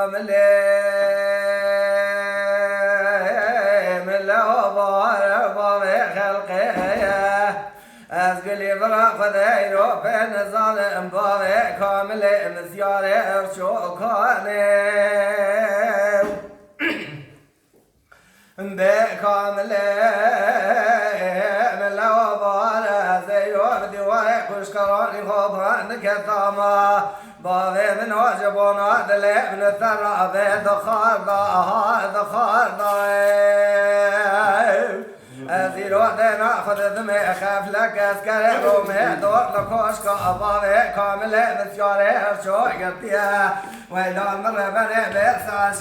kamile أزقلي برا خذيرو بين ظالم باوي كامل مزياري ارشو كاني بكامل من لو بارا زيرو بديواري كشكراني خوبان كثاما باوي من واجبونا دلي من الثرابي دخار دا أزيرو دينا خذ ذمي أخاف لك أسكري رومي دور لكوش كأبابي كامل مثياري هرشو قلتيا ويلا مرة بني بيرسا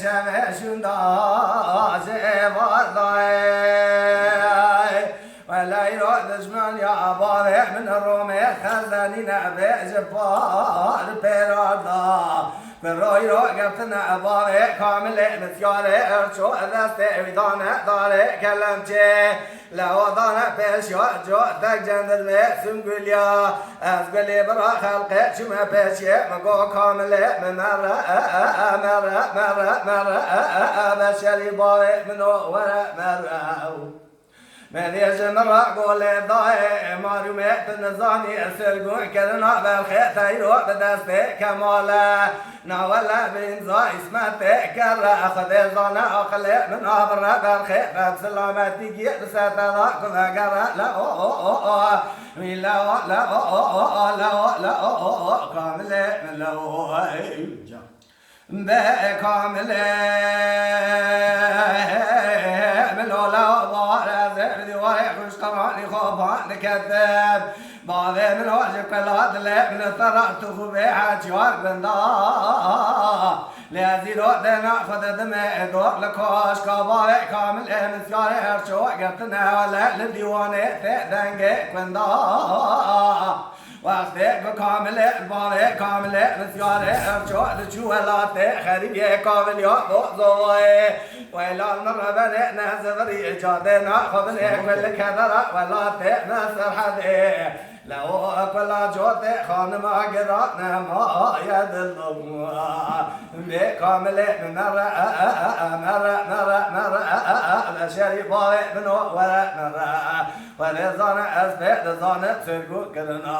شامي شندا بارداي ولا يرود جمال يا أبابي من الرومي خزاني نعبي جبار بيرادا من روي قفتنا أبابي كامل مثياري ارشو أذستي ويدانا داري كلمتي لو ضانا بيشو جو دك جندل مي سنقليا أزقلي برا خلقي شما بيشي مقو كامل مرة بشري باوي منو ورا مرة من يجمر قولي ضاي معلومات النظامي السرقو كرنا بالخير تيرو بدستي كمالا ناولا بنزا اسمتي كرا أخذ الظانا أخلي من أبرا بالخير بسلامتي جيت ستضا كذا كرا لا كامل من لو بكامل من لو كراني خوفان كذاب بعضي من وجهك الهاد اللي من الثرى تخبي حجوار بندا لازي رو دينا خذ دمي دور لكوش كباري كامل مثياري هرشو قلتنا ولا للديواني تأذنجي كندا وقتك كامل باري كامل مثياري هرشو لجوالاتي خريبي كامل يا بوزوي وإلى المرة بني نهزفري جادنا خذني كل كذرة ولا تنسر حدي لو كل جوتي خانم قدرنا ما يدلهم بكامل مرة بشري باوي من وراء مرة ولزانا أسبق لزانا سرقو كلنا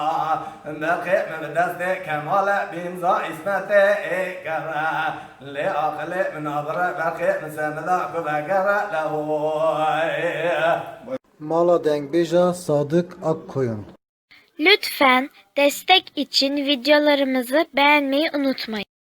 بخي من دستي كمالا بيمزا اسمتي كرا لأخلي من أبرا بخي من سمدا كبكرا له Mala Dengbeja Sadık Akkoyun. Lütfen destek için videolarımızı beğenmeyi unutmayın.